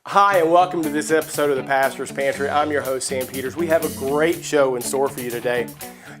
Hi, and welcome to this episode of the Pastor's Pantry. I'm your host, Sam Peters. We have a great show in store for you today.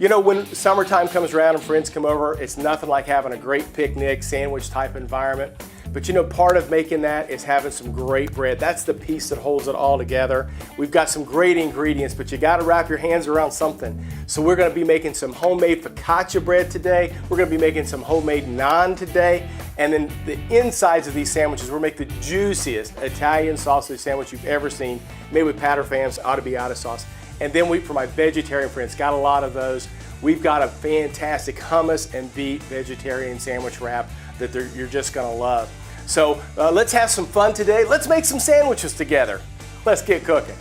You know, when summertime comes around and friends come over, it's nothing like having a great picnic, sandwich type environment. But you know, part of making that is having some great bread. That's the piece that holds it all together. We've got some great ingredients, but you got to wrap your hands around something. So we're going to be making some homemade focaccia bread today. We're going to be making some homemade naan today. And then the insides of these sandwiches, we're making the juiciest Italian sausage sandwich you've ever seen, made with Parmesan Arrabiata sauce. And then for my vegetarian friends, got a lot of those. We've got a fantastic hummus and beet vegetarian sandwich wrap that you're just gonna love. So let's have some fun today. Let's make some sandwiches together. Let's get cooking.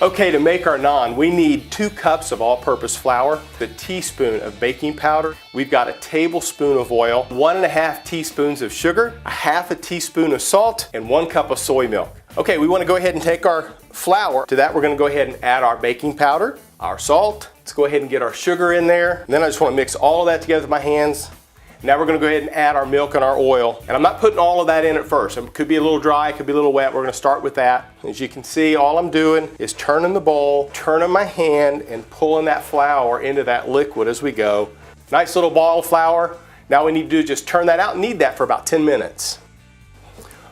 Okay, to make our naan, we need 2 cups of all-purpose flour, a teaspoon of baking powder, we've got a tablespoon of oil, 1.5 teaspoons of sugar, a 1/2 teaspoon of salt, and 1 cup of soy milk. Okay, we want to go ahead and take our flour. To that, we're going to go ahead and add our baking powder, our salt. Let's go ahead and get our sugar in there. And then I just want to mix all of that together with my hands. Now we're going to go ahead and add our milk and our oil. And I'm not putting all of that in at first. It could be a little dry, it could be a little wet. We're going to start with that. As you can see, all I'm doing is turning the bowl, turning my hand, and pulling that flour into that liquid as we go. Nice little ball of flour. Now we need to do is just turn that out and knead that for about 10 minutes.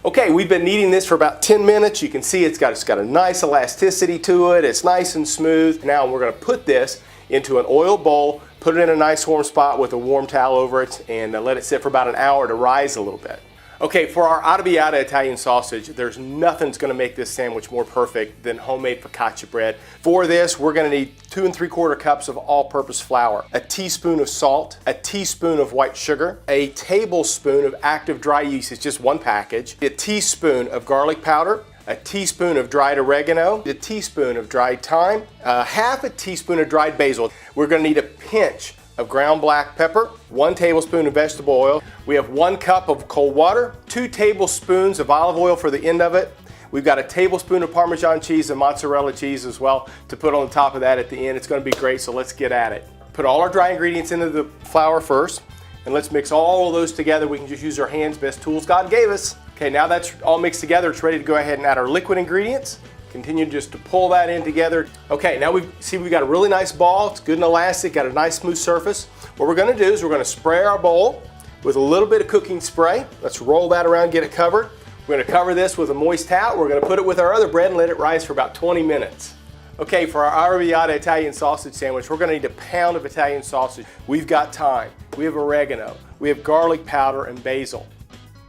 Okay, we've been kneading this for about 10 minutes. You can see it's got a nice elasticity to it. It's nice and smooth. Now we're going to put this into an oil bowl, put it in a nice warm spot with a warm towel over it, and let it sit for about an hour to rise a little bit. Okay, for our Arrabiata Italian sausage, there's nothing that's going to make this sandwich more perfect than homemade focaccia bread. For this, we're going to need 2 3/4 cups of all-purpose flour, a teaspoon of salt, a teaspoon of white sugar, a tablespoon of active dry yeast, it's just 1 package, a teaspoon of garlic powder, a teaspoon of dried oregano, a teaspoon of dried thyme, 1/2 teaspoon of dried basil. We're going to need a pinch of ground black pepper, 1 tablespoon of vegetable oil. We have 1 cup of cold water, 2 tablespoons of olive oil for the end of it. We've got a tablespoon of Parmesan cheese and mozzarella cheese as well to put on top of that at the end. It's going to be great, so let's get at it. Put all our dry ingredients into the flour first, and let's mix all of those together. We can just use our hands, best tools God gave us. Okay, now that's all mixed together, it's ready to go ahead and add our liquid ingredients. Continue just to pull that in together. Okay, now we've got a really nice ball. It's good and elastic, got a nice smooth surface. What we're gonna do is we're gonna spray our bowl with a little bit of cooking spray. Let's roll that around, get it covered. We're gonna cover this with a moist towel. We're gonna put it with our other bread and let it rise for about 20 minutes. Okay, for our Arrabiata Italian sausage sandwich, we're gonna need a pound of Italian sausage. We've got thyme, we have oregano, we have garlic powder and basil.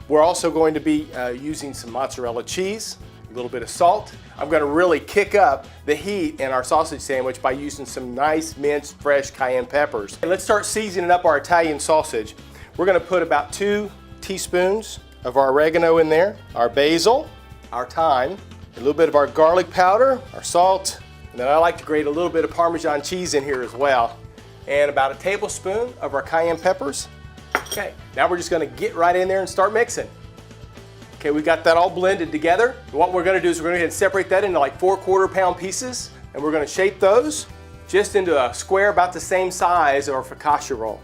We're also going to be using some mozzarella cheese, a little bit of salt. I'm going to really kick up the heat in our sausage sandwich by using some nice minced fresh cayenne peppers. And let's start seasoning up our Italian sausage. We're going to put about 2 teaspoons of our oregano in there, our basil, our thyme, a little bit of our garlic powder, our salt, and then I like to grate a little bit of Parmesan cheese in here as well, and about 1 tablespoon of our cayenne peppers. Okay, now we're just going to get right in there and start mixing. Okay, we got that all blended together. What we're going to do is we're going to go ahead and separate that into like 4/4 pound pieces, and we're going to shape those just into a square about the same size of our focaccia roll.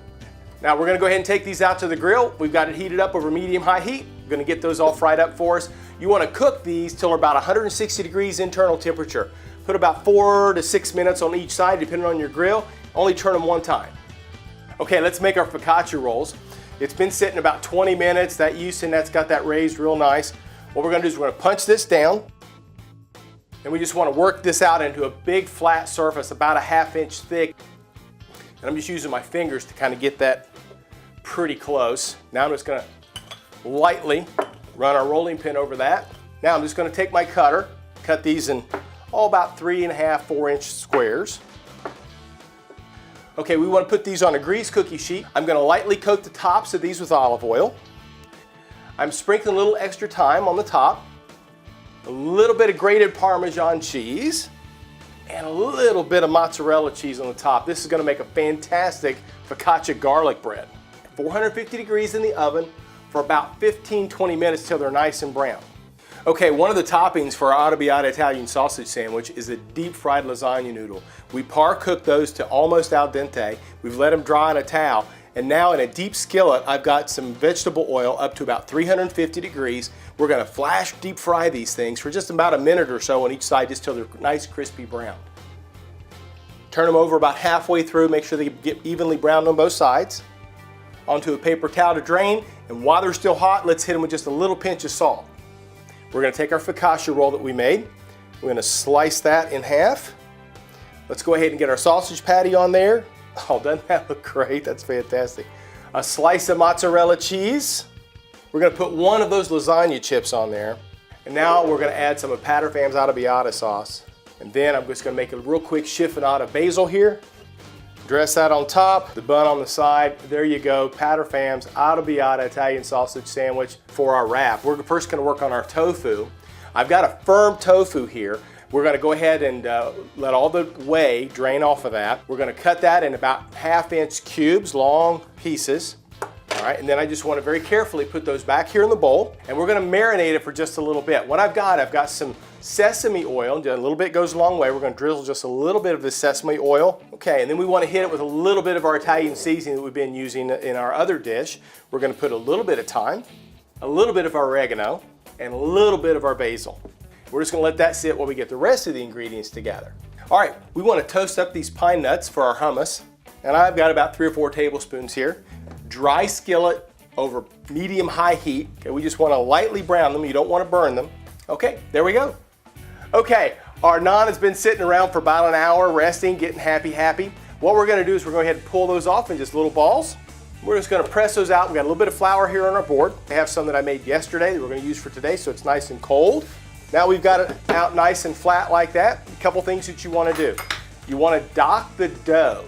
Now we're going to go ahead and take these out to the grill. We've got it heated up over medium-high heat. We're going to get those all fried up for us. You want to cook these till about 160 degrees internal temperature. Put about 4 to 6 minutes on each side depending on your grill. Only turn them 1 time. Okay, let's make our focaccia rolls. It's been sitting about 20 minutes. That yeast in that's got that raised real nice. What we're going to do is we're going to punch this down, and we just want to work this out into a big flat surface about 1/2 inch thick. And I'm just using my fingers to kind of get that pretty close. Now I'm just going to lightly run our rolling pin over that. Now I'm just going to take my cutter, cut these in all about 3.5, 4 inch squares. Okay, we want to put these on a greased cookie sheet. I'm going to lightly coat the tops of these with olive oil. I'm sprinkling a little extra thyme on the top, a little bit of grated Parmesan cheese, and a little bit of mozzarella cheese on the top. This is going to make a fantastic focaccia garlic bread. 450 degrees in the oven for about 15-20 minutes till they're nice and brown. Okay, one of the toppings for our Arrabiata Italian sausage sandwich is a deep fried lasagna noodle. We par cook those to almost al dente. We've let them dry on a towel, And now in a deep skillet, I've got some vegetable oil up to about 350 degrees. We're gonna flash deep fry these things for just about a minute or so on each side, just till they're nice crispy brown. Turn them over about halfway through, make sure they get evenly browned on both sides. Onto a paper towel to drain, and while they're still hot, let's hit them with just a little pinch of salt. We're gonna take our focaccia roll that we made. We're gonna slice that in half. Let's go ahead and get our sausage patty on there. Oh, doesn't that look great? That's fantastic. A slice of mozzarella cheese. We're gonna put one of those lasagna chips on there. And now we're gonna add some of Parmesan's Arrabiata sauce. And then I'm just gonna make a real quick chiffonade of basil here. Dress that on top, the bun on the side. There you go, Parmesan's Arrabiata Italian sausage sandwich for our wrap. We're first gonna work on our tofu. I've got a firm tofu here. We're gonna go ahead and let all the whey drain off of that. We're gonna cut that in about 1/2-inch cubes, long pieces. All right, and then I just wanna very carefully put those back here in the bowl, and we're gonna marinate it for just a little bit. What I've got some sesame oil. A little bit goes a long way. We're gonna drizzle just a little bit of this sesame oil. Okay, and then we wanna hit it with a little bit of our Italian seasoning that we've been using in our other dish. We're gonna put a little bit of thyme, a little bit of our oregano, and a little bit of our basil. We're just gonna let that sit while we get the rest of the ingredients together. All right, we wanna toast up these pine nuts for our hummus, and I've got about 3 or 4 tablespoons here. Dry skillet over medium-high heat. Okay, we just wanna lightly brown them. You don't wanna burn them. Okay, there we go. Okay, our naan has been sitting around for about an hour, resting, getting happy. What we're gonna do is we're gonna go ahead and pull those off in just little balls. We're just gonna press those out. We've got a little bit of flour here on our board. I have some that I made yesterday that we're gonna use for today, so it's nice and cold. Now we've got it out nice and flat like that. A couple things that you wanna do. You wanna dock the dough.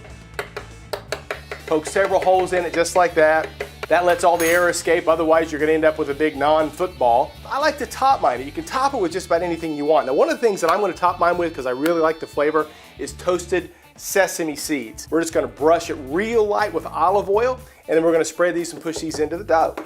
Poke several holes in it just like that. That lets all the air escape, otherwise you're gonna end up with a big naan football. I like to top mine. You can top it with just about anything you want. Now one of the things that I'm gonna top mine with, because I really like the flavor, is toasted sesame seeds. We're just gonna brush it real light with olive oil, and then we're gonna spread these and push these into the dough.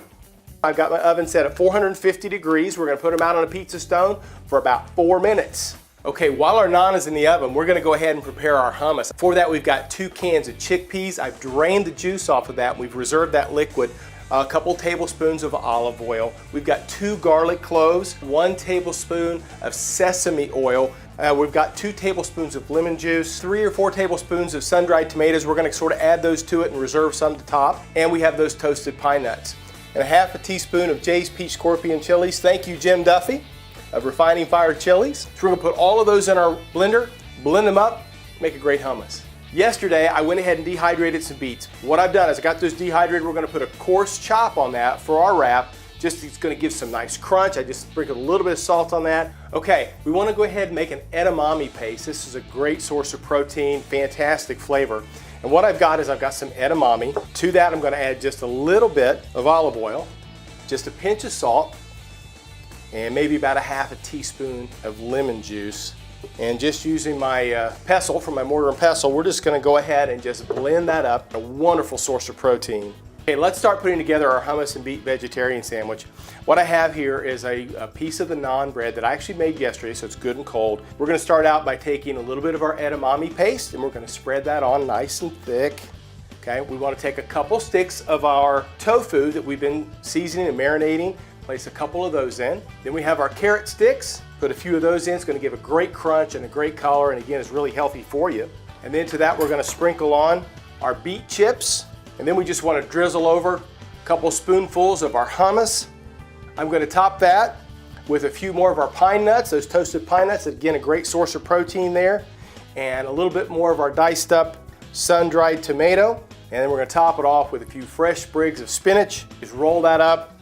I've got my oven set at 450 degrees. We're gonna put them out on a pizza stone for about 4 minutes. Okay, while our naan is in the oven, we're gonna go ahead and prepare our hummus. For that, we've got 2 cans of chickpeas. I've drained the juice off of that, and we've reserved that liquid. A couple tablespoons of olive oil. We've got 2 garlic cloves, 1 tablespoon of sesame oil. We've got 2 tablespoons of lemon juice, 3 or 4 tablespoons of sun-dried tomatoes. We're gonna sort of add those to it and reserve some to top. And we have those toasted pine nuts. And 1/2 teaspoon of Jay's Peach Scorpion chilies. Thank you, Jim Duffy of Refining Fire Chilies. So we're gonna put all of those in our blender, blend them up, make a great hummus. Yesterday, I went ahead and dehydrated some beets. What I've done is I got those dehydrated. We're gonna put a coarse chop on that for our wrap. It's gonna give some nice crunch. I just sprinkled a little bit of salt on that. Okay, we wanna go ahead and make an edamame paste. This is a great source of protein, fantastic flavor. And what I've got is I've got some edamame. To that, I'm gonna add just a little bit of olive oil, just a pinch of salt, and maybe about 1/2 teaspoon of lemon juice. And just using my pestle from my mortar and pestle, we're just gonna go ahead and just blend that up. A wonderful source of protein. Okay, let's start putting together our hummus and beet vegetarian sandwich. What I have here is a piece of the naan bread that I actually made yesterday, so it's good and cold. We're gonna start out by taking a little bit of our edamame paste, and we're gonna spread that on nice and thick. Okay, we wanna take a couple sticks of our tofu that we've been seasoning and marinating, place a couple of those in. Then we have our carrot sticks, put a few of those in. It's gonna give a great crunch and a great color, and again, it's really healthy for you. And then to that, we're gonna sprinkle on our beet chips, and then we just wanna drizzle over a couple spoonfuls of our hummus. I'm gonna top that with a few more of our pine nuts, those toasted pine nuts. Again, a great source of protein there. And a little bit more of our diced up sun-dried tomato. And then we're gonna top it off with a few fresh sprigs of spinach. Just roll that up.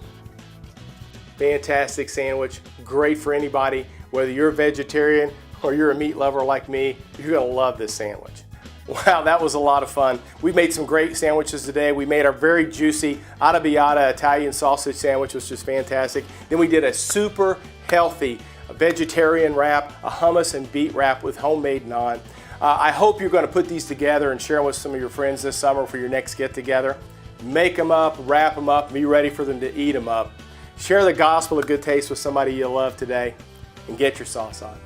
Fantastic sandwich, great for anybody. Whether you're a vegetarian or you're a meat lover like me, you're gonna love this sandwich. Wow, that was a lot of fun. We made some great sandwiches today. We made our very juicy Arrabiata Italian sausage sandwich, which was fantastic. Then we did a super healthy vegetarian wrap, a hummus and beet wrap with homemade naan. I hope you're gonna put these together and share them with some of your friends this summer for your next get together. Make them up, wrap them up, be ready for them to eat them up. Share the gospel of good taste with somebody you love today, and get your sauce on.